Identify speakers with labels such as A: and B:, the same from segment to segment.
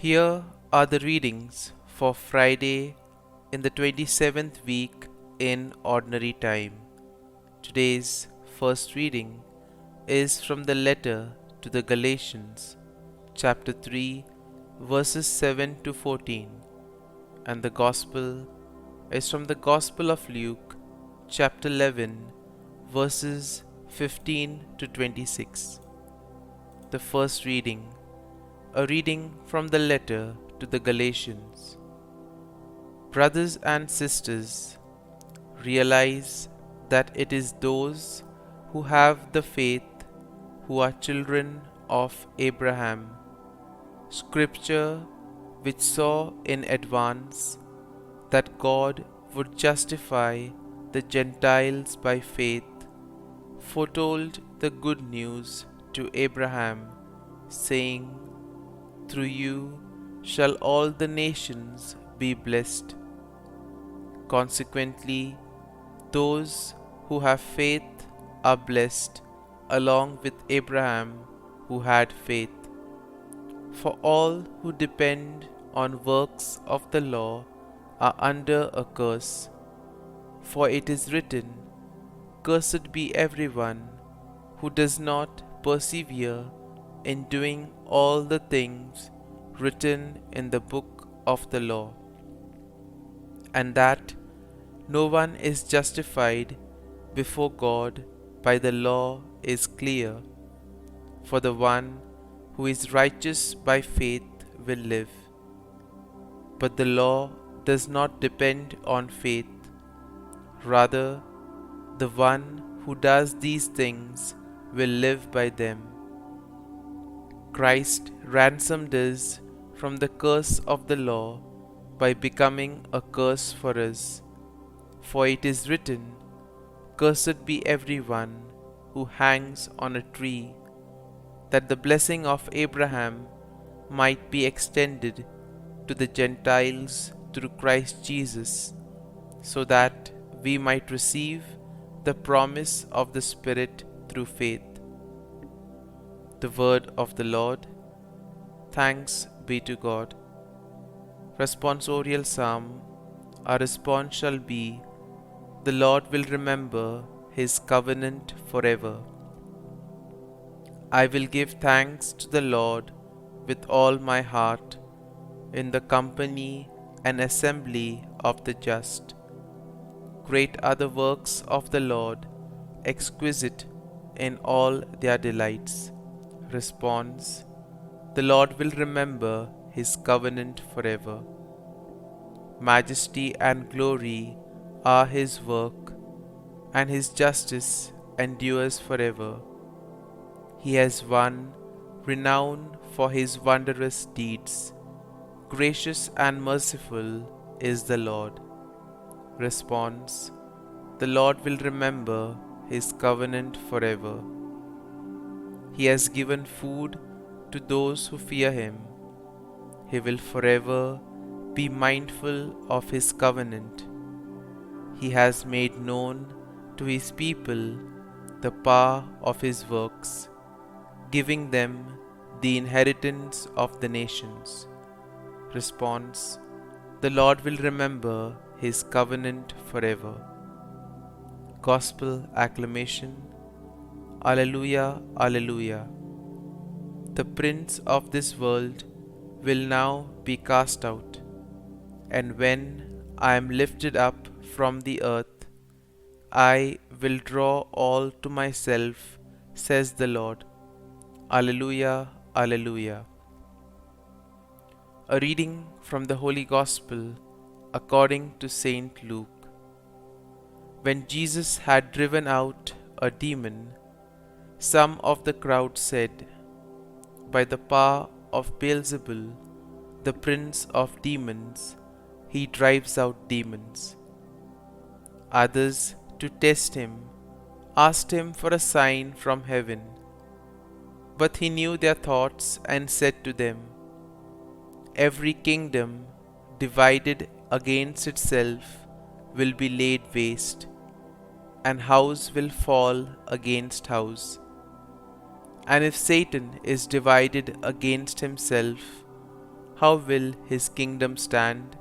A: Here are the readings for Friday in the 27th week in Ordinary Time. Today's first reading is from the letter to the Galatians, chapter 3, verses 7 to 14, and the Gospel is from the Gospel of Luke, chapter 11, verses 15 to 26. The first reading, a reading from the letter to the Galatians. Brothers and sisters, realize that it is those who have the faith who are children of Abraham. Scripture, which saw in advance that God would justify the Gentiles by faith, foretold the good news to Abraham, saying, "Through you shall all the nations be blessed." Consequently, those who have faith are blessed along with Abraham who had faith. For all who depend on works of the law are under a curse. For it is written, "Cursed be everyone who does not persevere in doing all the things written in the book of the law." And that no one is justified before God by the law is clear, for the one who is righteous by faith will live. But the law does not depend on faith. Rather, the one who does these things will live by them. Christ ransomed us from the curse of the law by becoming a curse for us. For it is written, "Cursed be everyone who hangs on a tree," that the blessing of Abraham might be extended to the Gentiles through Christ Jesus, so that we might receive the promise of the Spirit through faith. The word of the Lord. Thanks be to God. Responsorial Psalm. Our response shall be, "The Lord will remember His covenant forever." I will give thanks to the Lord with all my heart, in the company and assembly of the just. Great are the works of the Lord, exquisite in all their delights. Response: the Lord will remember His covenant forever. Majesty and glory are His work, and His justice endures forever. He has won renown for His wondrous deeds. Gracious and merciful is the Lord. Response: the Lord will remember His covenant forever. He has given food to those who fear Him. He will forever be mindful of His covenant. He has made known to His people the power of His works, giving them the inheritance of the nations. Response: the Lord will remember His covenant forever. Gospel acclamation. Alleluia, Alleluia. The prince of this world will now be cast out, and when I am lifted up from the earth, I will draw all to myself, says the Lord. Alleluia, Alleluia. A reading from the Holy Gospel according to Saint Luke. When Jesus had driven out a demon, some of the crowd said, "By the power of Beelzebul, the prince of demons, he drives out demons." Others, to test him, asked him for a sign from heaven. But he knew their thoughts and said to them, "Every kingdom divided against itself will be laid waste, and house will fall against house. And if Satan is divided against himself, how will his kingdom stand?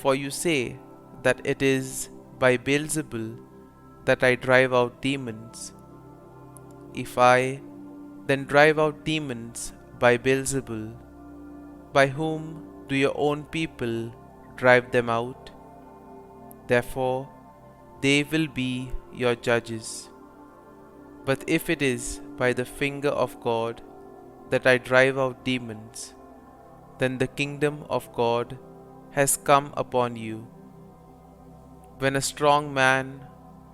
A: For you say that it is by Beelzebul that I drive out demons. If I then drive out demons by Beelzebul, by whom do your own people drive them out? Therefore, they will be your judges. But if it is by the finger of God that I drive out demons, then the kingdom of God has come upon you. When a strong man,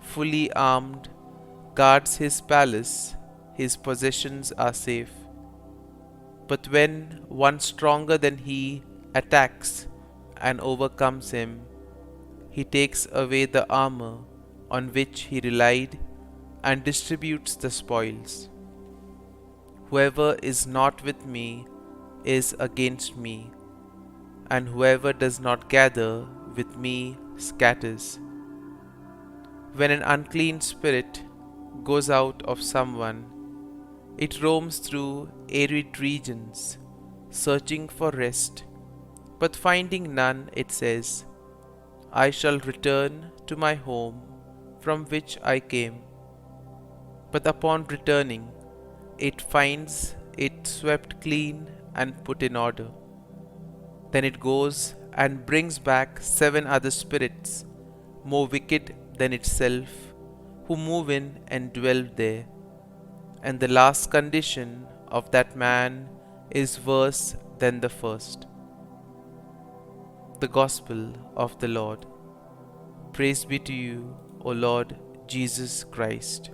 A: fully armed, guards his palace, his possessions are safe. But when one stronger than he attacks and overcomes him, he takes away the armor on which he relied and distributes the spoils. Whoever is not with me is against me, and whoever does not gather with me scatters. When an unclean spirit goes out of someone, it roams through arid regions, searching for rest, but finding none, it says, I shall return to my home from which I came. But upon returning, it finds it swept clean and put in order. Then it goes and brings back 7 other spirits, more wicked than itself, who move in and dwell there. And the last condition of that man is worse than the first. The Gospel of the Lord. Praise be to you, O Lord Jesus Christ.